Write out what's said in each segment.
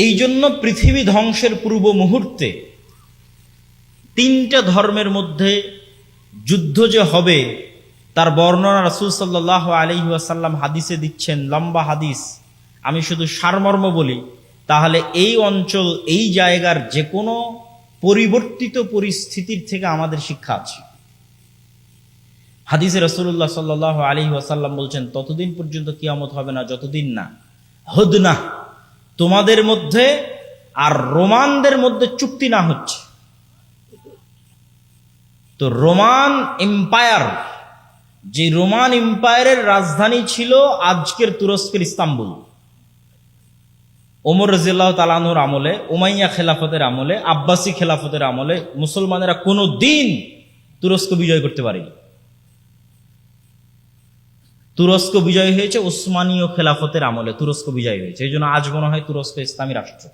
এই জন্য পৃথিবী ধ্বংসের পূর্ব মুহূর্তে তিনটা ধর্মের মধ্যে যুদ্ধ যে হবে তার বর্ণনা রাসূল সাল্লাল্লাহু আলাইহি ওয়াসাল্লাম হাদিসে দিচ্ছেন, লম্বা হাদিস। আমি শুধু সারমর্ম বলি, তাহলে এই অঞ্চল, এই জায়গার যে কোনো পরিবর্তিত পরিস্থিতির থেকে আমাদের শিক্ষা আছে। হাদিসে রাসূলুল্লাহ সাল্লাল্লাহু আলাইহি ওয়াসাল্লাম বলছেন, ততদিন পর্যন্ত কিয়ামত হবে না যতদিন না হুদনা, তোমাদের মধ্যে আর রোমানদের মধ্যে চুক্তি না হচ্ছে। তো রোমান এম্পায়ার, যে রোমান এম্পায়ারের রাজধানী ছিল আজকের তুরস্কের ইস্তাম্বুল, ওমর রাদিয়াল্লাহু তাআলা আনহুর আমলে, উমাইয়া খেলাফতের আমলে, আব্বাসী খেলাফতের আমলে মুসলমানেরা কোনো দিন তুরস্ক বিজয় করতে পারেনি। তুরস্ক বিজয় হয়েছে উসমানীয় খেলাফতের আমলে, তুরস্ক বিজয় হয়েছে। এই জন্য আজ মনে হয় তুরস্ক ইসলামী রাষ্ট্র,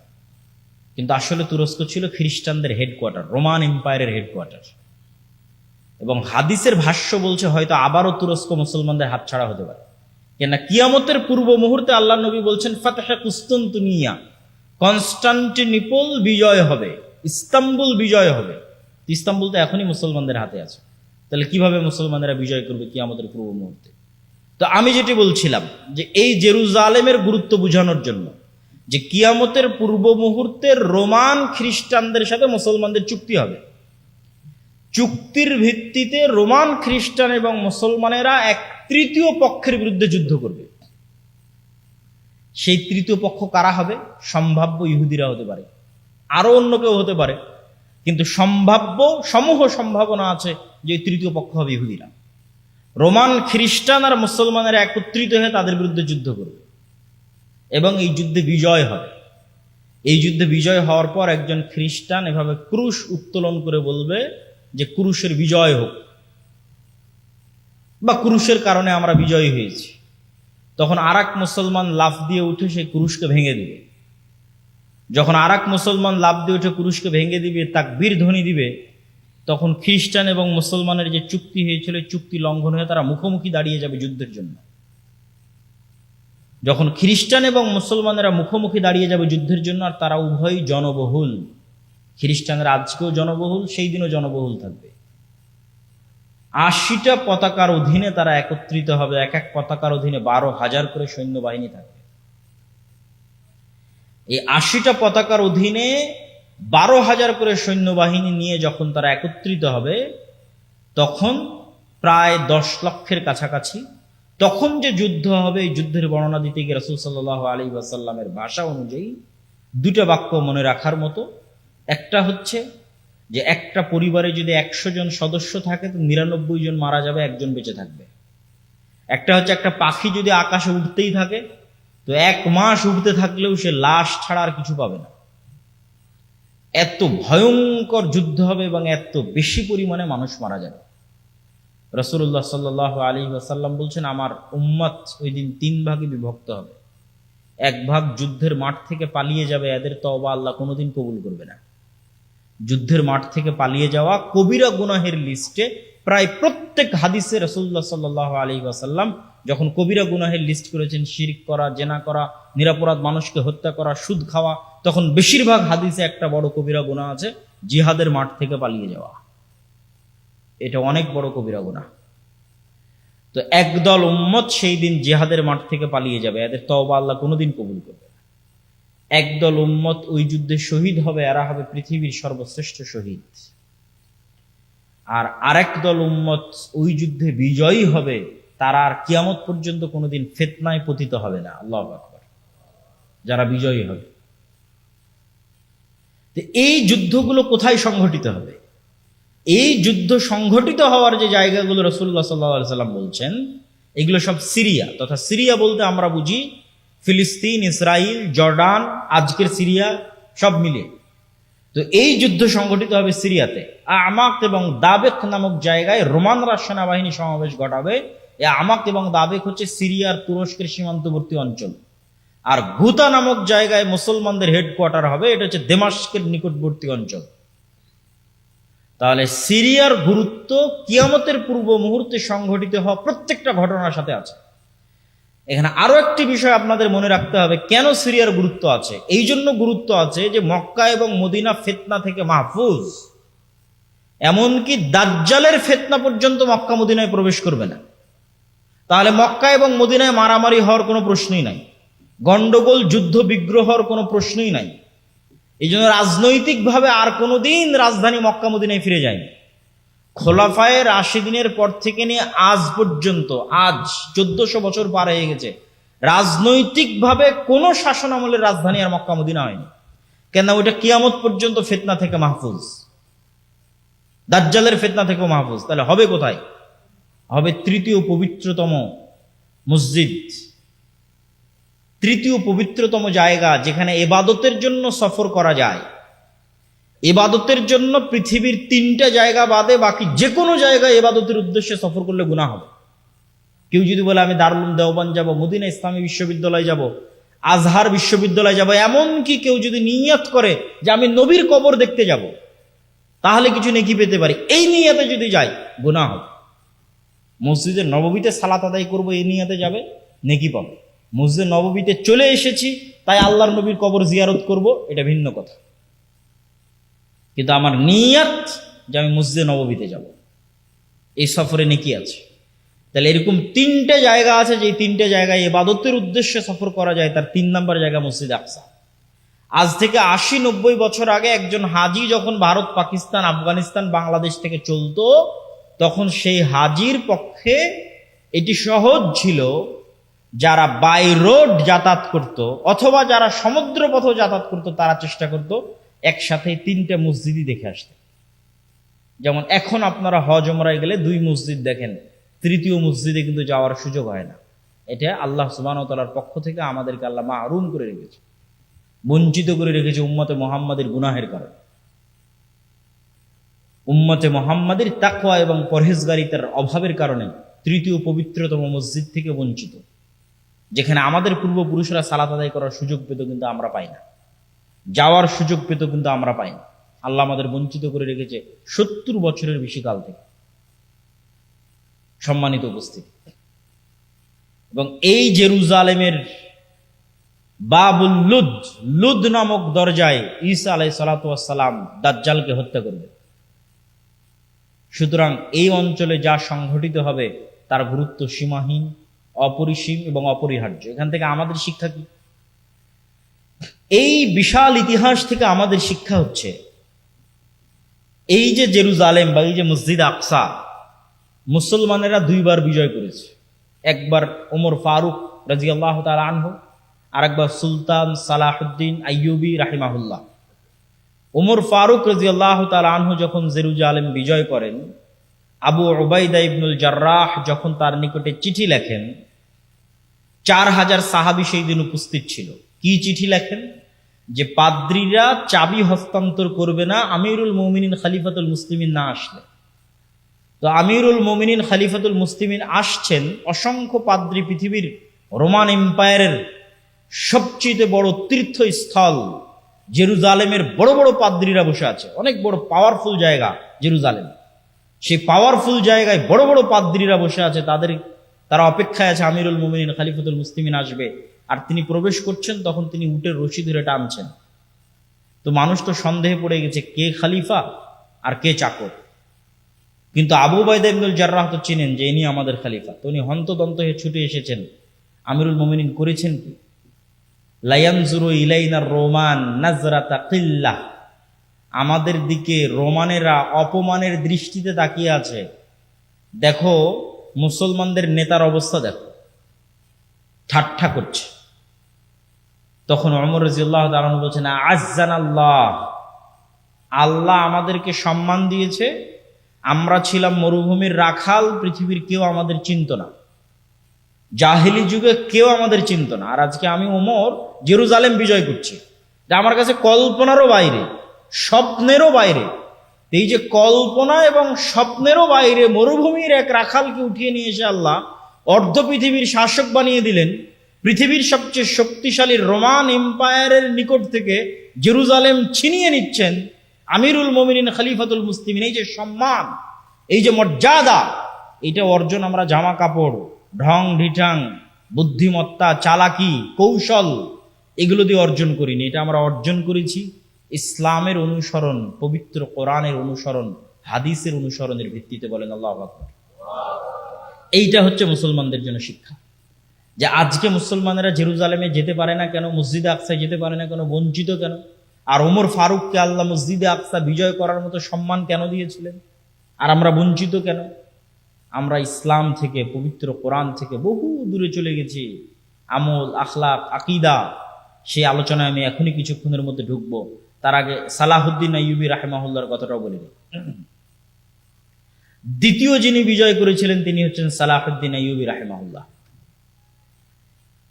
কিন্তু আসলে তুরস্ক ছিল খ্রিস্টানদের হেডকোয়ার্টার, রোমান এম্পায়ারের হেডকোয়ার্টার। এবং হাদিসের ভাষ্য বলছে হয়তো আবারও তুরস্ক মুসলমানদের হাতছাড়া হতে পারে, কেননা কিয়ামতের পূর্ব মুহূর্তে আল্লাহ নবী বলছেন ফাতহে কুস্তান্তনিয়া, কনস্টান্টিনোপল বিজয় হবে, ইস্তাম্বুল বিজয় হবে। ইস্তাম্বুল তো এখনই মুসলমানদের হাতে আছে, তাহলে কিভাবে মুসলমানেরা বিজয় করবে কিয়ামতের পূর্ব মুহূর্তে? তো আমি যেটি বলছিলাম যে এই জেরুজালেমের গুরুত্ব বোঝানোর জন্য যে কিয়ামতের পূর্ব মুহূর্তে রোমান খ্রিস্টানদের সাথে মুসলমানদের চুক্তি হবে, চুক্তির ভিত্তিতে রোমান খ্রিস্টান এবং মুসলমানেরা এক তৃতীয় পক্ষের বিরুদ্ধে যুদ্ধ করবে। সেই তৃতীয় পক্ষ কারা হবে? সম্ভাব্য ইহুদিরা হতে পারে, আরো অন্য কেউ হতে পারে, কিন্তু সমূহ সম্ভাবনা আছে যে তৃতীয় পক্ষ হবে ইহুদিরা। রোমান খ্রিস্টান আর মুসলমানেরা একত্রিত হয়ে তাদের বিরুদ্ধে যুদ্ধ করবে এবং এই যুদ্ধে বিজয় হবে। এই যুদ্ধে বিজয় হওয়ার পর একজন খ্রিস্টান এভাবে ক্রুশ উত্তোলন করে বলবে যে ক্রুশের বিজয় হোক, বা ক্রুশের কারণে আমরা বিজয়ী হয়েছি। তখন আরেক মুসলমান লাফ দিয়ে উঠে সেই ক্রুশকে ভেঙে দিবে। যখন আরেক মুসলমান লাফ দিয়ে উঠে ক্রুশকে ভেঙে দিবে, তাকবীর ধ্বনি দিবে, তখন খ্রিস্টান এবং মুসলমানের যে চুক্তি হয়েছিল চুক্তি লঙ্ঘন হয়ে তারা মুখোমুখি দাঁড়িয়ে যাবে যুদ্ধের জন্য। যখন খ্রিস্টান এবং মুসলমানেরা মুখোমুখি দাঁড়িয়ে যাবে যুদ্ধের জন্য, আর তারা উভয়ই জনবহুল, খ্রিস্টানরা আজকেও জনবহুল, সেই দিনও জনবহুল থাকবে। 80টা পতাকার অধীনে তারা একত্রিত হবে, এক এক পতাকার অধীনে 12,000 করে সৈন্যবাহিনী থাকবে। এই 80টা পতাকার অধীনে 12,000 করে সৈন্যবাহিনী নিয়ে যখন তারা একত্রিত হবে, তখন প্রায় 10 লক্ষের কাছাকাছি। তখন যে যুদ্ধ হবে, এই যুদ্ধের বর্ণনা দিতে গিয়ে রাসূল সাল্লাল্লাহু আলাইহি ওয়াসাল্লামের ভাষা অনুযায়ী দুটো বাক্য মনে রাখার মতো। একটা হচ্ছে যে একটা পরিবারে যদি 100 জন সদস্য থাকে তো 99 জন মারা যাবে, একজন বেঁচে থাকবে। একটা হচ্ছে একটা পাখি যদি আকাশে উঠতেই থাকে তো 1 মাস উঠতে থাকলেও সে লাশ ছাড়া আর কিছু পাবে না। এত ভয়ঙ্কর যুদ্ধ হবে এবং এত বেশি পরিমাণে মানুষ মারা যাবে। রাসূলুল্লাহ সাল্লাল্লাহু আলাইহি ওয়াসাল্লাম বলছেন, আমার উম্মত ওই দিন 3 ভাগে বিভক্ত হবে। এক ভাগ যুদ্ধের মাঠ থেকে পালিয়ে যাবে, এদের তওবা আল্লাহ কোনোদিন কবুল করবে না। যুদ্ধের মাঠ থেকে পালিয়ে যাওয়া কবিরা গুনাহের লিস্টে প্রায় প্রত্যেক হাদিসে রাসূলুল্লাহ সাল্লাল্লাহু আলাইহি ওয়াসাল্লাম যখন কবিরা গুনাহের লিস্ট করেছেন, শিরক করা, জেনা করা, নিরপরাধ মানুষকে হত্যা করা, সুদ খাওয়া, তখন বেশিরভাগ হাদিসে একটা বড় কবিরা গুনাহ আছে, জিহাদের মাঠ থেকে পালিয়ে যাওয়া। এটা অনেক বড় কবিরা গুনাহ। তো একদল উম্মত সেই দিন জিহাদের মাঠ থেকে পালিয়ে যাবে, এদের তওবা আল্লাহ কোনোদিন কবুল করবে না। একদল উম্মত ওই যুদ্ধে শহীদ হবে, এরা হবে পৃথিবীর সর্বশ্রেষ্ঠ শহীদ। আর আরেক দল উম্মত ওই যুদ্ধে বিজয়ী হবে, তারা আর কিয়ামত পর্যন্ত কোনোদিন ফিতনায় পতিত হবে না। আল্লাহু আকবার। যারা বিজয়ী হবে। তো এই যুদ্ধগুলো কোথায় সংঘটিত হবে? এই যুদ্ধ সংঘটিত হওয়ার যে জায়গাগুলো রাসূলুল্লাহ সাল্লাল্লাহু আলাইহি ওয়াসাল্লাম বলছেন, এগুলো সব সিরিয়া, তথা সিরিয়া বলতে আমরা বুঝি ফিলিস্তিন, ইসরায়েল, জর্ডান, আজকের সিরিয়া সব মিলে। তো এই যুদ্ধ সংঘটিত হবে সিরিয়াতে। আমাক এবং দাবেক নামক জায়গায় রোমানরা সেনাবাহিনী সমাবেশ ঘটাবে। এই আমাক এবং দাবেক হচ্ছে সিরিয়ার তুরস্কের সীমান্তবর্তী অঞ্চল। আর গুতা নামক জায়গায় মুসলমানদের হেডকোয়ার্টার হবে, এটা হচ্ছে দামেস্কের নিকটবর্তী অঞ্চল। তাহলে সিরিয়ার গুরুত্ব কিয়ামতের পূর্ব মুহূর্তে সংঘটিত হওয়া প্রত্যেকটা ঘটনার সাথে আছে। এখানে আরো একটি বিষয় আপনাদের মনে রাখতে হবে, কেন সিরিয়ার গুরুত্ব আছে। এই জন্য গুরুত্ব আছে যে মক্কা এবং মদিনা ফিতনা থেকে মাহফুজ, এমনকি দাজ্জালের ফিতনা পর্যন্ত মক্কা মদিনায় প্রবেশ করবে না। তাহলে মক্কা এবং মদিনায় মারামারি হওয়ার কোনো প্রশ্নই নাই, গন্ডগোল যুদ্ধ বিগ্রহর কোনো প্রশ্নই নাই। এই জন্য রাজনৈতিকভাবে আর কোনোদিন রাজধানী মক্কা মদিনায় ফিরে যায়নি। খোলাফায়ে রাশিদিনের পর থেকে নিয়ে আজ পর্যন্ত, আজ 1400 বছর পার হয়ে গেছে, রাজনৈতিকভাবে কোনো শাসন আমলের রাজধানী আর মক্কা মদিনা হয়নি। কেন? ওইটা কিয়ামত পর্যন্ত ফিতনা থেকে মাহফুজ, দাজ্জালের ফিতনা থেকেও মাহফুজ। তাহলে হবে কোথায়? হবে তৃতীয় পবিত্রতম মসজিদ, তৃতীয় পবিত্রতম জায়গা, যেখানে ইবাদতের জন্য সফর করা যায়। ইবাদতের জন্য পৃথিবীর 3টা জায়গা বাদে বাকি যে কোনো জায়গায় ইবাদতের উদ্দেশ্যে সফর করলে গুনাহ হবে। কেউ যদি বলে আমি দারুল উলুম দেওবন্দ যাব, মদিনা ইসলামী বিশ্ববিদ্যালয় যাব, আজহার বিশ্ববিদ্যালয় যাব, এমনকি কেউ যদি নিয়ত করে যে আমি নবীর কবর দেখতে যাব, তাহলে কিছু নেকি পেতে পারি, এই নিয়তে যদি যায় গুনাহ হবে। মসজিদে নববীতে সালাত আদায় করবো, এই নিয়তে যাবে, নেকি পাবে। মসজিদে নববীতে চলে এসেছি তাই আল্লাহর নবীর কবর জিয়ারত করব, এটা ভিন্ন কথা। কিন্তু আমার নিয়ত যে আমি মসজিদে নববীতে যাব, এই সফরে নেকি আছে। তাহলে এরকম 3টে জায়গা আছে, যে 3টে জায়গায় ইবাদতের উদ্দেশ্যে সফর করা যায়। তার 3 নম্বর জায়গা মসজিদ আকসা। আজ থেকে 80-90 বছর আগে একজন হাজি যখন ভারত, পাকিস্তান, আফগানিস্তান, বাংলাদেশ থেকে চলতো, তখন সেই হাজির পক্ষে এটি সহজ ছিল, যারা বাই রোড যাতায়াত করত অথবা যারা সমুদ্র পথে যাতায়াত করত, তারা চেষ্টা করত একসাথে 3টে মসজিদই দেখে আসতে। যেমন এখন আপনারা হজ ওমরায় গেলে 2 মসজিদ দেখেন, তৃতীয় মসজিদে কিন্তু যাওয়ার সুযোগ হয় না। এটা আল্লাহ সুবহানাহু ওয়া তাআলার পক্ষ থেকে আমাদেরকে আল্লাহ মাহরুম করে রেখেছে, বঞ্চিত করে রেখেছে উম্মতে মুহাম্মাদের গুনাহের কারণে। উম্মতে মুহাম্মাদের তাকওয়া এবং পরহেজগারিতার অভাবের কারণে তৃতীয় পবিত্রতম মসজিদ থেকে বঞ্চিত, যেখানে আমাদের পূর্বপুরুষরা সালাত আদায় করার সুযোগ পেত কিন্তু আমরা পাই না, যাওয়ার সুযোগ পেত কিন্তু আমরা পাই না। আল্লাহ আমাদের বঞ্চিত করে রেখেছে 70 বছরের বেশি কাল থেকে। সম্মানিত উপস্থিতি, এবং এই জেরুজালেমের বাবুল লুদ, লুদ নামক দরজায় ঈসা আলাইহিস সালাতু ওয়াস সালাম দাজ্জালকে হত্যা করবে। সুতরাং এই অঞ্চলে যা সংঘটিত হবে তার গুরুত্ব সীমাহীন, অপরিসীম এবং অপরিহার্য। এখান থেকে আমাদের শিক্ষা কি? এই বিশাল ইতিহাস থেকে আমাদের শিক্ষা হচ্ছে, এই যে জেরুজালেম বা এই যে মসজিদ আকসা, মুসলমানেরা 2বার বিজয় করেছে। একবার ওমর ফারুক রাদিয়াল্লাহু তাআলা আনহু, আর একবার সুলতান সালাহুদ্দিন আইয়ুবী রাহিমাহুল্লাহ। ওমর ফারুক রাদিয়াল্লাহু তাআলা আনহু যখন জেরুজালেম বিজয় করেন, আবু উবাইদা ইবনুল জাররাহ যখন তার নিকটে চিঠি লেখেন, 4000 সাহাবী সেই দিন উপস্থিত ছিল। কি চিঠি লেখেন? যে পাদ্রীরা চাবি হস্তান্তর করবে না আমিরুল মুমিনিন খলিফাতুল মুসলিমিন না আসলে। তো আমিরুল মুমিনিন খলিফাতুল মুসলিমিন আসছেন, অসংখ্য পাদ্রী, পৃথিবীর রোমান এম্পায়ারের সবচেয়ে বড় তীর্থস্থল জেরুজালেমের বড় বড় পাদ্রীরা বসে আছে, অনেক বড় পাওয়ারফুল জায়গা জেরুজালেম। সেই পাওয়ারফুল জায়গায় বড় বড় পাদ্রীরা বসে আছে, তারা অপেক্ষায় আছে আমিরুল মুমিনিন খলিফাতুল মুসলিমিন আসবে। আর তিনি প্রবেশ করছেন, তখন তিনি উটের রশি ধরে টানছেন। তো মানুষ তো সন্দেহে পড়ে গেছে কে খলিফা আর কে চাকর। কিন্তু আবু উবাইদা ইবনুল জাররাহ তো চিনেন যে ইনি আমাদের খলিফা। তো উনি হন্তদন্ত হয়ে ছুটে এসেছেন, আমিরুল মুমিনিন করেছেন কি? লায়ানজুরু ইলাইনার রোমান নাজরাতা কিল্লাহ, আমাদের দিকে রোমানেরা অপমানের দৃষ্টিতে তাকিয়ে আছে। দেখো মুসলমানদের নেতার অবস্থা দেখো, ঠাট্টা করছে। তখন ওমর রাদিয়াল্লাহু তাআলা বলছেন, আজ্জানাল্লাহ, আল্লাহ আমাদেরকে সম্মান দিয়েছে। আমরা ছিলাম মরুভূমির রাখাল, পৃথিবীর কেউ আমাদের চিনত না, জাহেলি যুগে কেউ আমাদের চিনত না। আর আজকে আমি ওমর জেরুজালেম বিজয় করছি, যা আমার কাছে কল্পনারও বাইরে, স্বপ্নেরও বাইরে। এই যে কল্পনা এবং স্বপ্নেরও বাইরে মরুভূমির এক রাখালকে উঠিয়ে নিয়ে এসে আল্লাহ অর্ধ পৃথিবীর শাসক বানিয়ে দিলেন। পৃথিবীর সবচেয়ে শক্তিশালী রোমান এম্পায়ারের নিকট থেকে জেরুজালেম ছিনিয়ে নিচ্ছেন আমিরুল মুমিনিন খলিফাতুল মুসলিমিন। এই যে সম্মান, এই যে মর্যাদা, এটা অর্জন আমরা জামা কাপড়, ঢং ঢিঠাং, বুদ্ধিমত্তা, চালাকি, কৌশল এগুলো দিয়ে অর্জন করিনি। এটা আমরা অর্জন করেছি ইসলামের অনুসরণ, পবিত্র কোরআনের অনুসরণ, হাদিসের অনুসরণের ভিত্তিতে। বলেন আল্লাহু আকবার। এইটা হচ্ছে মুসলমানদের জন্য শিক্ষা, যে আজকে মুসলমানেরা জেরুজালেমে যেতে পারে না কেন, মসজিদে আকসায় যেতে পারে না কেন, বঞ্চিত কেন? আর ওমর ফারুককে আল্লাহ মসজিদে আকসা বিজয় করার মতো সম্মান কেন দিয়েছিলেন, আর আমরা বঞ্চিত কেন? আমরা ইসলাম থেকে, পবিত্র কোরআন থেকে বহু দূরে চলে গেছি। আমল, আখলাক, আকীদা, সেই আলোচনায় আমি এখনই কিছুক্ষণের মধ্যে ঢুকবো। তার আগে সালাহুদ্দিন আইয়ুবী রাহিমাহুল্লাহর কথাটাও বলে দিই। দ্বিতীয় যিনি বিজয় করেছিলেন তিনি হচ্ছেন সালাহুদ্দিন আইয়ুবী রাহিমাহুল্লাহ,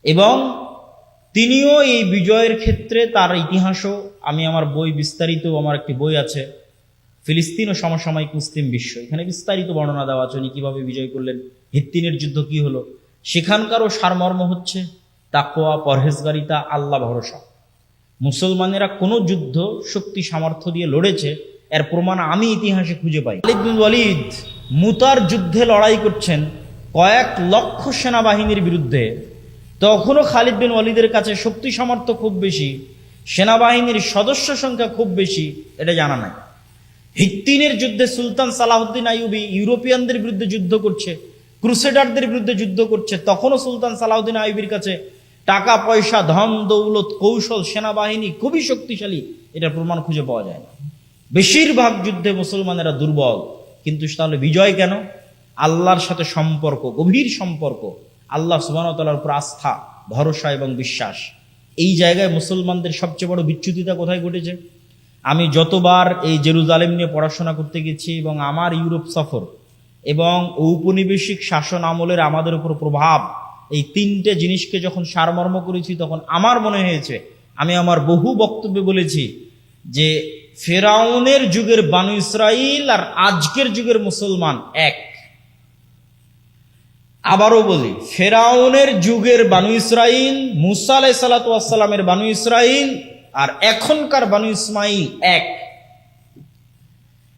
এবং তিনিও এই বিজয়ের ক্ষেত্রে তার ইতিহাসও, আমি আমার বই বিস্তারিত, আমার একটি বই আছে ফিলিস্তিন ও সমসাময়িক মুসলিম বিশ্ব, এখানে বিস্তারিত বর্ণনা দেওয়া আছে উনি কিভাবে বিজয় করলেন, হিত্তিনের যুদ্ধ কি হলো। সেখানকারও সারমর্ম হচ্ছে তাকওয়া, পরহেজগারিতা, আল্লাহ ভরসা। মুসলমানেরা কোনো যুদ্ধ শক্তি সামর্থ্য দিয়ে লড়েছে এর প্রমাণ আমি ইতিহাসে খুঁজে পাই। খালিদ বিন ওয়ালিদ মুতার যুদ্ধে লড়াই করছেন কয়েক লক্ষ সেনাবাহিনীর বিরুদ্ধে, তখনও খালিদ বিন ওয়ালিদের কাছে শক্তি সামর্থ্য খুব বেশি, সেনাবাহিনীর সদস্য সংখ্যা খুব বেশি, এটা জানা নাই। হিত্তিনের যুদ্ধে সুলতান সালাহুদ্দিন আইয়ুবী ইউরোপিয়ানদের বিরুদ্ধে যুদ্ধ করছে, ক্রুসেডারদের বিরুদ্ধে যুদ্ধ করছে, তখনও সুলতান সালাহুদ্দিন আইয়ুবীর কাছে টাকা পয়সা, ধন দৌলত, কৌশল, সেনাবাহিনী খুবই শক্তিশালী, এটার প্রমাণ খুঁজে পাওয়া যায় না। বেশিরভাগ যুদ্ধে মুসলমানেরা দুর্বল, কিন্তু তাহলে বিজয় কেন? আল্লাহর সাথে সম্পর্ক, গভীর সম্পর্ক, আল্লাহ সুবহানাহু ওয়া তাআলার উপর আস্থা, ভরসা এবং বিশ্বাস। এই জায়গায় মুসলমানদের সবচেয়ে বড় বিচ্যুতিটা কোথায় ঘটেছে? আমি যতবার এই জেরুজালেম নিয়ে পড়াশোনা করতে গেছি এবং আমার ইউরোপ সফর এবং ঔপনিবেশিক শাসন আমলের আমাদের উপর প্রভাব, এই তিনটে জিনিসকে যখন সারমর্ম করেছি, তখন আমার মনে হয়েছে, আমি আমার বহু বক্তব্যে বলেছি যে ফেরাউনের যুগের বানু ইসরাইল আর আজকের যুগের মুসলমান এক। আবারও বলি, ফেরাউনের যুগের বানু ইসরাইল, মুসা আলাইহিস সালাতু ওয়াস সালামের বানু ইসরাইল আর এখনকার বানু ইসমাইল এক।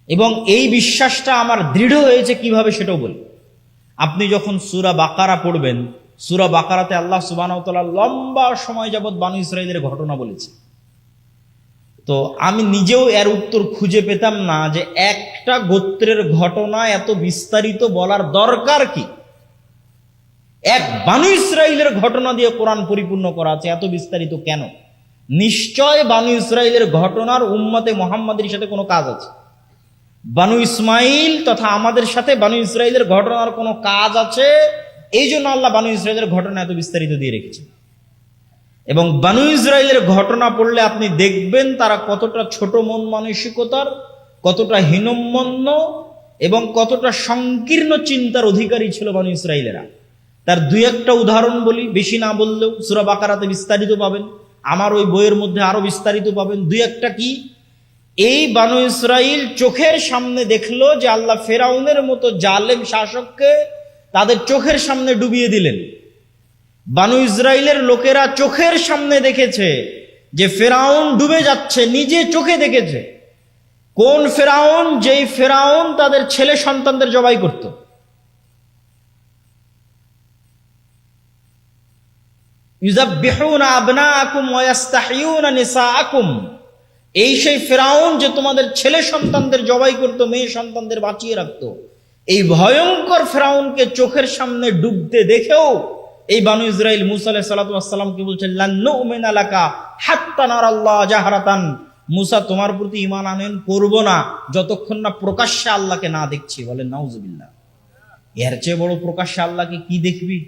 এবং এই বিশ্বাসটা আমার দৃঢ় হয়েছে কিভাবে সেটাও বলি। আপনি যখন সূরা বাকারা পড়বেন, সূরা বাকারাতে আল্লাহ সুবহানাহু ওয়া তাআলা লম্বা সময় যাবৎ বানু ইসরাইলের ঘটনা বলেছে। তো আমি নিজেও এর উত্তর খুঁজে পেতাম না যে একটা গোত্রের ঘটনা এত বিস্তারিত বলার দরকার কি। এক বানু ইসরাইলের ঘটনা দিয়ে কোরআন পরিপূর্ণ করা আছে, এত বিস্তারিত কেন? নিশ্চয় বানু ইসরাইলের ঘটনার উম্মতে মুহাম্মাদের সাথে কোনো কাজ আছে। বানু ইসমাইল তথা আমাদের সাথে বানু ইসরাইলের ঘটনার কোনো কাজ আছে, এই জন্য আল্লাহ বানু ইসরাইলের ঘটনা এত বিস্তারিত দিয়ে রেখেছেন। এবং বানু ইসরাইলের ঘটনা পড়লে আপনি দেখবেন তারা কতটা ছোট মন মানসিকতার, কতটা হীনম্মন্য এবং কতটা সংকীর্ণ চিন্তার অধিকারী ছিল বানু ইসরাইলেরা। তার দুই একটা উদাহরণ বলি, বেশি না বললেও সূরা বাকারাতে বিস্তারিত পাবেন, আমার ওই বইয়ের মধ্যে আরো বিস্তারিত পাবেন। দুই একটা কি, এই বানু ইসরাইল চোখের সামনে দেখলো যে আল্লাহ ফেরাউনের মতো জালেম শাসককে তাদের চোখের সামনে ডুবিয়ে দিলেন। বানু ইসরাইলের লোকেরা চোখের সামনে দেখেছে যে ফেরাউন ডুবে যাচ্ছে, নিজে চোখে দেখেছে। কোন ফেরাউন? যেই ফেরাউন তাদের ছেলে সন্তানদের জবাই করত। ইউযাববিহুনা আবনাআকুম ওয়া ইস্তাহয়ুনা নিসাআকুম, এই সেই ফেরাউন যে তোমাদের ছেলে সন্তানদের জবাই করত, মেয়ে সন্তানদের বাঁচিয়ে রাখতো। এই ভয়ঙ্কর ফেরাউনকে চোখের সামনে ডুবতে দেখেও এই বানু ইসরাইল মুসা আলাইহিস সালাতু ওয়াস সালামকে বলছেন, লান নুমিনা লাকা হাত্তা নারাল্লাহ জাহরাতান, মুসা তোমার প্রতি ঈমান আনয়ন করব না যতক্ষণ না প্রকাশ্যে আল্লাহকে না দেখছি। বলেন নাউজুবিল্লাহ। এর চেয়ে বড় প্রকাশ্যে আল্লাহকে কি দেখবি?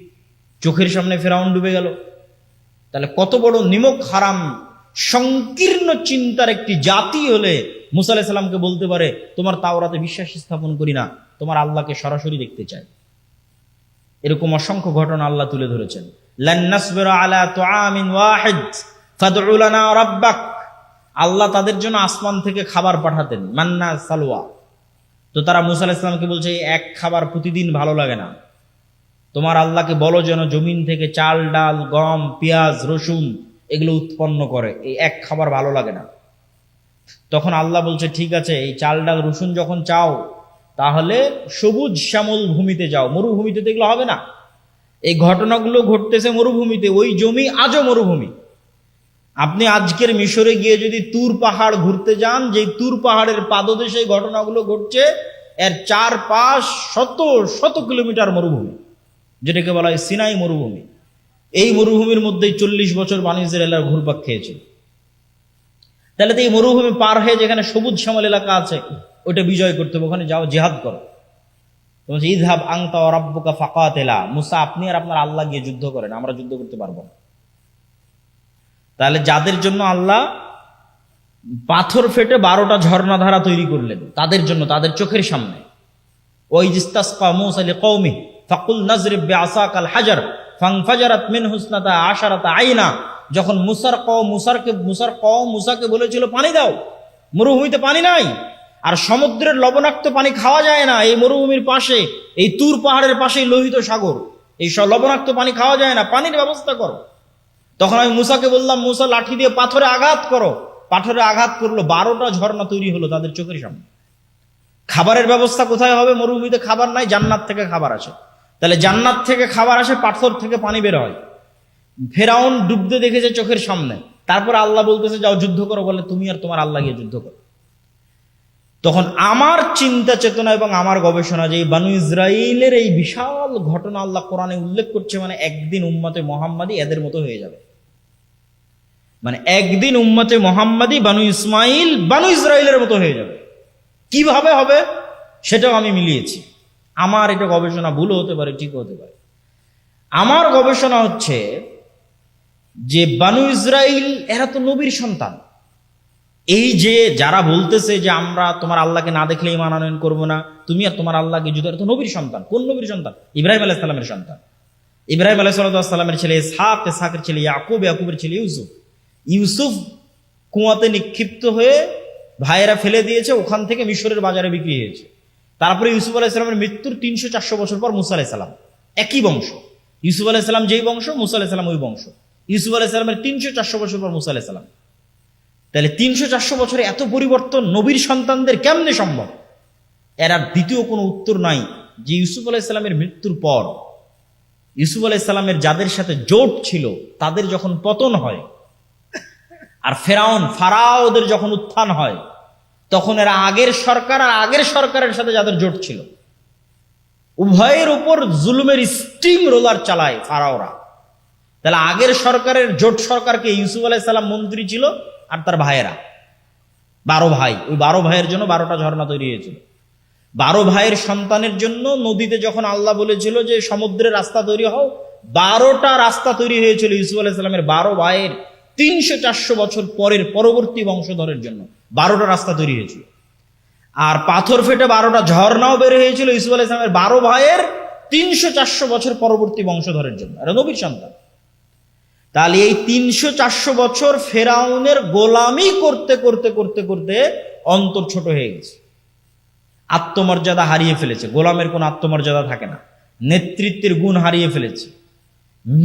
চোখের সামনে ফেরাউন ডুবে গেল। তাহলে কত বড় নিমক হারাম সংকীর্ণ চিন্তার একটি জাতি হলে মুসা আলাইহিস সালামকে বলতে পারে, তোমার তাওরাতে বিশ্বাস স্থাপন করি না, তোমার আল্লাহকে সরাসরি দেখতে চাই। এরকম অসংখ্য ঘটনা আল্লাহ তুলে ধরেছেন। লান নাসবিরা আলা তুআমিন ওয়াহিদ ফাদউ লানা রাব্বাক, আল্লাহ তাদের জন্য আসমান থেকে খাবার পাঠাতেন, মান্না সালওয়া। তো তারা মুসা আলাইহিস সালামকে বলছে, এক খাবার প্রতিদিন ভালো লাগে না, তোমার আল্লাহকে বলো যেন জমিন থেকে চাল, ডাল, গম, পেঁয়াজ, রসুন এগুলো উৎপন্ন করে, এই এক খাবার ভালো লাগে না। তখন আল্লাহ বলছে, ঠিক আছে, এই চাল, ডাল, রসুন যখন চাও তাহলে সবুজ শ্যামল ভূমিতে যাও, মরুভূমিতে তো এগুলো হবে না। এই ঘটনাগুলো ঘটতেছে মরুভূমিতে, ওই জমি আজও মরুভূমি। আপনি আজকের মিশরে গিয়ে যদি তুর পাহাড় ঘুরতে যান, যে তুর পাহাড়ের পাদদেশে ঘটনাগুলো ঘটছে, এর চারপাশ শত শত কিলোমিটার মরুভূমি, যেটাকে বলা হয় সিনাই মরুভূমি। এই মরুভূমির মধ্যেই 40 বছর বানি ইসরায়েলরা ঘুরপাক খেয়েছিল। তাহলে তো এই মরুভূমি পার হয়ে যেখানে সবুজ শ্যামল এলাকা আছে, ওটা বিজয় করতে হবে, ওখানে যাও, জিহাদ করো। ইযহাব আনতা ওয়া রাব্বুকা ফাকাতিলা, মুসা আপনি আর আপনার আল্লাহ গিয়ে যুদ্ধ করেন, আমরা যুদ্ধ করতে পারবো না। তাহলে যাদের জন্য আল্লাহ পাথর ফেটে 12টা ঝর্ণাধারা তৈরি করলেন, তাদের জন্য, তাদের চোখের সামনে। ওই ইস্তাসকা মূসা লিকওমিহি ফাকুল নাজরিব বিআসাকাল হাজার ফানফাজারাত মিনহু ইসনাতা আশারাতা আইনা, যখন মুসার কওম মুসাকে বলেছিল পানি দাও, মরুভূমিতে পানি নাই, আর সমুদ্রের লবণাক্ত পানি খাওয়া যায় না, এই মরুভূমির পাশে, এই তুর পাহাড়ের পাশে লোহিত সাগর, এই সব লবণাক্ত পানি খাওয়া যায় না, পানির ব্যবস্থা করো। তখন আমি মুসাকে বললাম, মুসা লাঠি দিয়ে পাথরে আঘাত করো। পাথরে আঘাত করলো, 12টা ঝর্ণা তৈরি হলো তাদের চোখের সামনে। খাবারের ব্যবস্থা কোথায় হবে? মরুভূমিতে খাবার নাই, জান্নাত থেকে খাবার আসে। তাহলে জান্নাত থেকে খাবার আসে, পাথর থেকে পানি বের হয়। ফেরাউন ডুবতে দেখেছে চোখের সামনে, তারপর আল্লাহ বলতেছে যাও যুদ্ধ করো, বলে তুমি আর তোমার আল্লাহ গিয়ে যুদ্ধ করো। তখন আমার চিন্তা চেতনা এবং আমার গবেষণা যে বানু ইসরাইলের এই বিশাল ঘটনা আল্লাহ কোরআনে উল্লেখ করছে, মানে একদিন উম্মতে মুহাম্মাদি এদের মতো হয়ে যাবে। মানে একদিন উম্মতে মুহাম্মাদি বানু ইসমাইল বানু ইসরাইলের মতো হয়ে যাবে। কিভাবে হবে সেটাও আমি মিলিয়েছি। আমার এটা গবেষণা ভুলও হতে পারে, ঠিক হতে পারে। আমার গবেষণা হচ্ছে যে বানু ইসরাইল এরা তো নবীর সন্তান। এই যে যারা বলতেছে যে আমরা তোমার আল্লাহকে না দেখলে ঈমান আনয়ন করবো না, তুমি আর তোমার আল্লাহকে যুদ্ধ, তো নবীর সন্তান। কোন নবীর সন্তান? ইব্রাহিম আলাইহিস সালামের সন্তান। ইব্রাহিম আলাইহিস সালামের ছেলে ইসহাক, ইসহাকের ছেলে ইয়াকুব, ইয়াকুবের ছেলে ইউসুফ। ইউসুফ কুয়াতে নিক্ষিপ্ত হয়ে ভাইয়েরা ফেলে দিয়েছে, ওখান থেকে মিশরের বাজারে বিক্রি হয়েছে। তারপরে ইউসুফ আলাইহিস সালামের মৃত্যুর 300-400 বছর পর মুসা আলাইহিস সালাম, একই বংশ। ইউসুফ আলাইহিস সালাম যেই বংশ, মুসা আলাইহিস সালাম ওই বংশ। ইউসুফ আলাইহিস সালামের 300-400 বছর পর মুসা আলাইহিস সালাম। তাহলে 300-400 বছরে এত পরিবর্তন নবীর সন্তানদের কেমনে সম্ভব? এর আর দ্বিতীয় কোনো উত্তর নাই যে ইউসুফ আলাইহিস সালামের মৃত্যুর পর ইউসুফ আলাইহিস সালামের যাদের সাথে জোট ছিল তাদের যখন পতন হয়, আর ফারাওদের যখন উত্থান হয়, তখন এরা আগের সরকার আর আগের সরকারের সাথে যাদের জোট ছিল, উভয়ের উপর জুলুমের স্টিম রোলার চালায় ফারাওরা। তাহলে আগের সরকারের জোট সরকারকে ইউসুফ আলাইহিস সালাম মন্ত্রী ছিল, আর তার ভাইয়েরা 12 ভাই। ওই 12 ভাইয়ের জন্য 12টা ঝর্ণা তৈরি হয়েছিল। 12 ভাইয়ের সন্তানের জন্য নদীতে যখন আল্লাহ বলেছিল যে সমুদ্রের রাস্তা তৈরি হও, 12টা রাস্তা তৈরি হয়েছিল ইউসুফ আলাইহিস সালামের 12 ভাইয়ের 300-400 বছর পরের পরবর্তী বংশধরের জন্য 12টা রাস্তা তৈরি হয়েছিল। আর পাথর ফেটে 12টা ঝর্ণাও বের হয়েছিল ইউসুফ আলাইহিস সালামের 12 ভাইয়ের 300-400 বছর পরবর্তী বংশধরের জন্য। এরা নবীর সন্তান। তাহলে এই 300-400 বছর ফেরাউনের গোলামি করতে করতে করতে করতে অন্তর ছোট হয়ে গেছে, আত্মমর্যাদা হারিয়ে ফেলেছে। গোলামের কোনো আত্মমর্যাদা থাকে না, নেতৃত্বের গুণ হারিয়ে ফেলেছে।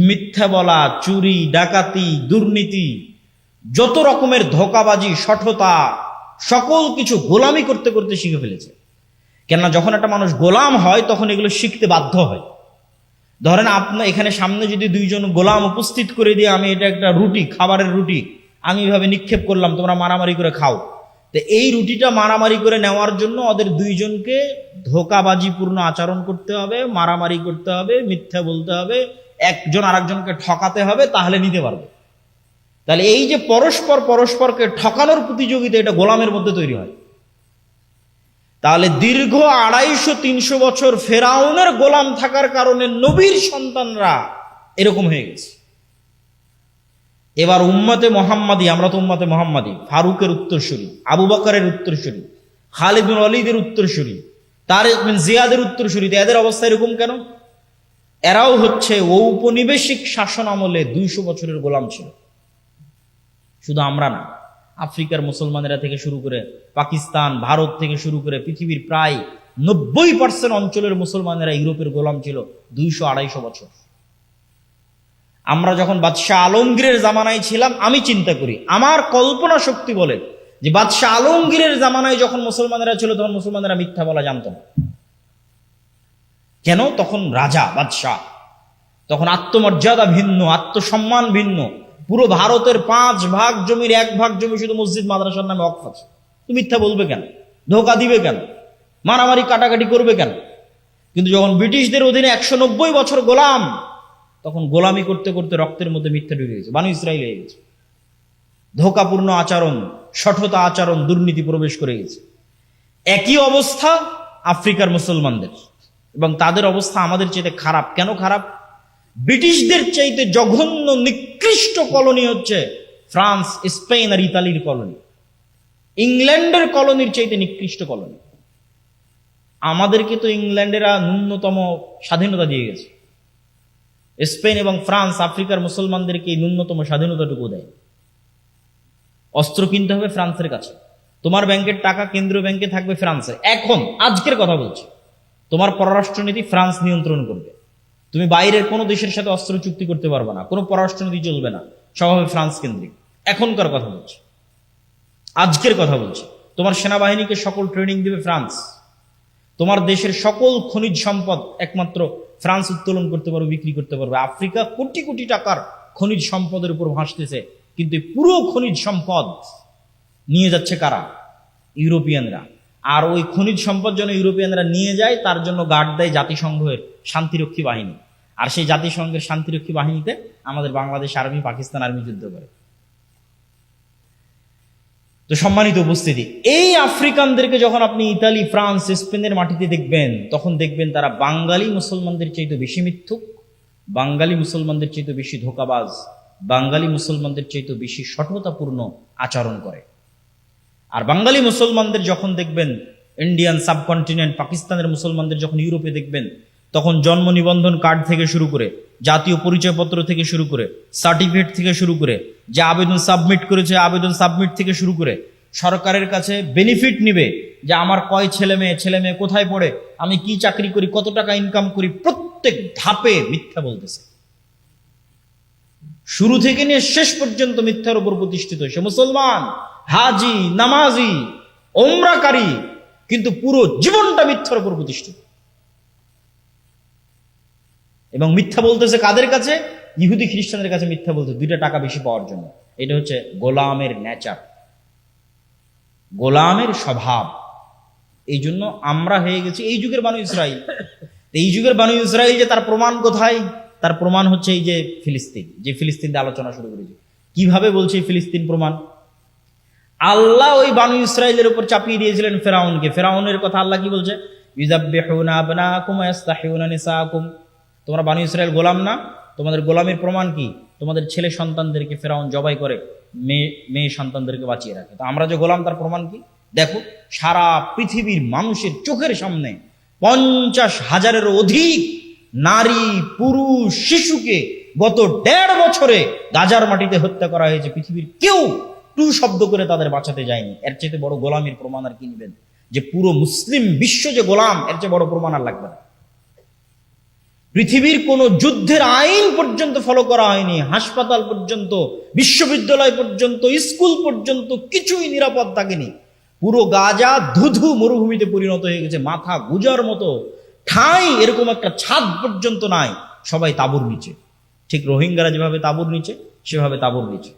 মিথ্যা বলা, চুরি, ডাকাতি, দুর্নীতি, যত রকমের ধোঁকাবাজি, শঠতা, সকল কিছু গোলামি করতে করতে শিখে ফেলেছে। কেননা যখন একটা মানুষ গোলাম হয় তখন এগুলো শিখতে বাধ্য হয়। ধরেন আপনার এখানে সামনে যদি 2 জন গোলাম উপস্থিত করে দিয়ে আমি এটা একটা রুটি, খাবারের রুটি, আমি এভাবে নিক্ষেপ করলাম, তোমরা মারামারি করে খাও। তো এই রুটিটা মারামারি করে নেওয়ার জন্য ওদের 2 জনকে ধোঁকাবাজিপূর্ণ আচরণ করতে হবে, মারামারি করতে হবে, মিথ্যা বলতে হবে, একজন আরেকজনকে ঠকাতে হবে, তাহলে নিতে পারবে। তাহলে এই যে পরস্পরকে ঠকানোর প্রতিযোগিতা, এটা গোলামের মধ্যে তৈরি হয়। তাহলে দীর্ঘ 250-300 বছর ফেরাউনের গোলাম থাকার কারণে নবীর সন্তানরা এরকম হয়ে গেছে। এবার উম্মতে মুহাম্মাদি, আমরা তো উম্মতে মুহাম্মাদি, ফারুকের উত্তরসূরি, আবু বকরের উত্তরসূরি, খালিদ বিন ওয়ালিদের উত্তরসূরি, তারিক বিন জিয়াদের উত্তরসূরি। এদের অবস্থা এরকম কেন? এরাও হচ্ছে ঔপনিবেশিক শাসন আমলে 200 বছরের গোলাম ছিল। শুধু আমরা না, আফ্রিকার মুসলমানেরা থেকে শুরু করে পাকিস্তান, ভারত থেকে শুরু করে পৃথিবীর প্রায় 90% অঞ্চলের মুসলমানেরা ইউরোপের গোলাম ছিল 200-250 বছর। আমরা যখন বাদশাহ আলমগীরের জামানায় ছিলাম, আমি চিন্তা করি, আমার কল্পনা শক্তি বলে যে বাদশাহ আলমগীরের জামানায় যখন মুসলমানেরা ছিল তখন মুসলমানেরা মিথ্যা বলা জানত না। কেন? তখন রাজা, বাদশাহ, তখন আত্মমর্যাদা ভিন্ন, আত্মসম্মান ভিন্ন। পুরো ভারতের 5 ভাগ জমির 1 ভাগ জমি শুধু মসজিদ মাদ্রাসার নামে ওয়াকফ আছে। তুমি মিথ্যা বলবে কেন? ধোকা দিবে কেন? মারামারি কাটাকাটি করবে কেন? কিন্তু যখন ব্রিটিশদের অধীনে 190 বছর গোলাম, তখন গোলামি করতে করতে রক্তের মধ্যে মিথ্যা ঢুকে গেছে, বানু ইসরাইল হয়ে গেছে। ধোকাপূর্ণ আচরণ, শঠতা আচরণ, দুর্নীতি প্রবেশ করে গেছে। একই অবস্থা আফ্রিকার মুসলমানদের, এবং তাদের অবস্থা আমাদের চাইতে খারাপ। কেন খারাপ? ব্রিটিশদের চাইতে জঘন্য নিকৃষ্ট কলোনি হচ্ছে ফ্রান্স, স্পেন আর ইতালির কলোনি। ইংল্যান্ডের কলোনির চাইতে নিকৃষ্ট কলোনি। আমাদেরকে তো ইংল্যান্ডেরা ন্যূনতম স্বাধীনতা দিয়ে গেছে, স্পেন এবং ফ্রান্স আফ্রিকার মুসলমানদেরকে ন্যূনতম স্বাধীনতাটুকু দেয়। অস্ত্র কিনতে হবে ফ্রান্সের কাছে, তোমার ব্যাংকের টাকা কেন্দ্রীয় ব্যাংকে থাকবে ফ্রান্সের। এখন আজকের কথা বলছি, তোমার পররাষ্ট্রনীতি ফ্রান্স নিয়ন্ত্রণ করবে। তুমি বাইরের কোনো দেশের সাথে অস্ত্র চুক্তি করতে পারবে না, কোনো পররাষ্ট্রনীতি চলবে না, সব হবে ফ্রান্স কেন্দ্রিক। এখনকার কথা বলছি, আজকের কথা বলছি। তোমার সেনাবাহিনীকে সকল ট্রেনিং দিবে ফ্রান্স। তোমার দেশের সকল খনিজ সম্পদ একমাত্র ফ্রান্স উত্তোলন করতে পারবে, বিক্রি করতে পারবে। আফ্রিকা কোটি কোটি টাকার খনিজ সম্পদের উপর ভাসতেছে, কিন্তু পুরো খনিজ সম্পদ নিয়ে যাচ্ছে কারা? ইউরোপিয়ানরা। আর ওই খনিজ সম্পদ যেন ইউরোপিয়ানরা নিয়ে যায়, তার জন্য গার্ড দেয় জাতিসংঘের শান্তিরক্ষী বাহিনী। আর সেই জাতিসংঘের শান্তিরক্ষী বাহিনীতে আমাদের বাংলাদেশ আর্মি, পাকিস্তান আর্মি যুদ্ধ করে। তো সম্মানিত উপস্থিতি, এই আফ্রিকানদেরকে যখন আপনি ইতালি, ফ্রান্স, স্পেনের মাটিতে দেখবেন, তখন দেখবেন তারা বাঙালি মুসলমানদের চাইতে বেশি মিথ্যুক, বাঙালি মুসলমানদের চাইতে বেশি ধোঁকাবাজ, বাঙালি মুসলমানদের চাইতে বেশি শঠতাপূর্ণ আচরণ করে। আর বাঙালি মুসলমানদের যখন দেখবেন ইন্ডিয়ান সাবকন্টিনেন্ট, পাকিস্তানের মুসলমানদের যখন ইউরোপে দেখবেন, তখন জন্ম নিবন্ধন কার্ড থেকে শুরু করে, জাতীয় পরিচয়পত্র থেকে শুরু করে, সার্টিফিকেট থেকে শুরু করে, যে আবেদন সাবমিট করেছে আবেদন সাবমিট থেকে শুরু করে, সরকারের কাছে বেনিফিট নিবে যে আমার কয় ছেলে মেয়ে কোথায় পড়ে, আমি কি চাকরি করি, কত টাকা ইনকাম করি, প্রত্যেক ধাপে মিথ্যা বলতেছে। শুরু থেকে নিয়ে শেষ পর্যন্ত মিথ্যার উপর প্রতিষ্ঠিত। সে মুসলমান, হাজি, নামাজি, ওমরাকারী, কিন্তু পুরো জীবনটা মিথ্যার উপর প্রতিষ্ঠিত। এবং মিথ্যা বলতেছে কাদের কাছে? ইহুদি খ্রিস্টানদের কাছে মিথ্যা বলতে, 2টা টাকা বেশি পাওয়ার জন্য। এটা হচ্ছে গোলামের নেচার, গোলামের স্বভাব। এই জন্য আমরা হয়ে গেছি এই যুগের বানু ইসরাইল। এই যুগের বানু ইসরাইল যে তার প্রমাণ কোথায়? তার প্রমাণ হচ্ছে এই যে ফিলিস্তিন, যে ফিলিস্তিন দিয়ে আলোচনা শুরু করেছি। কিভাবে বলছে এই ফিলিস্তিন প্রমাণ? আল্লাহ ওই বানু ইসরাইলের উপর চাপিয়ে দিয়েছিলেন ফেরাউনকে। ফেরাউনের কথা আল্লাহ কি বলছে? ইউযাব্বিহুনা আবনাকুম ওয়া ইস্তাহইউনা নিসাকুম। তোমরা বানু ইসরাইল গোলাম না? তোমাদের গোলামের প্রমাণ কি? তোমাদের ছেলে সন্তানদেরকে ফেরাউন জবাই করে, মেয়ে সন্তানদেরকে বাঁচিয়ে রাখে। তো আমরা যে গোলাম, তার প্রমাণ কি? দেখো, সারা পৃথিবীর মানুষের চোখের সামনে 50,000-এরও অধিক নারী, পুরুষ, শিশুকে গত 1.5 বছরে গাজার মাটিতে হত্যা করা হয়েছে। পৃথিবীর কেউ টু শব্দ করে তাদের বাঁচাতে যায়নি। এর চেয়ে বড় গোলামের প্রমাণ আর কি নেবেন? যে পুরো মুসলিম বিশ্ব যে গোলাম, এর চেয়ে বড় প্রমাণ আর লাগবে না। পৃথিবীর কোন যুদ্ধের আইন পর্যন্ত ফলো করা হয়নি, হাসপাতাল পর্যন্ত, বিশ্ববিদ্যালয় পর্যন্ত, স্কুল পর্যন্ত কিছুই নিরাপদ থাকেনি। পুরো গাজা ধুধু মরুভূমিতে পরিণত হয়ে গেছে। মাথা গুজার মতো ঠাঁই, এরকম একটা ছাদ পর্যন্ত নাই। সবাই তাঁবুর নিচে। ঠিক রোহিঙ্গারা যেভাবে তাঁবুর নিচে, সেভাবে তাঁবুর নিচে।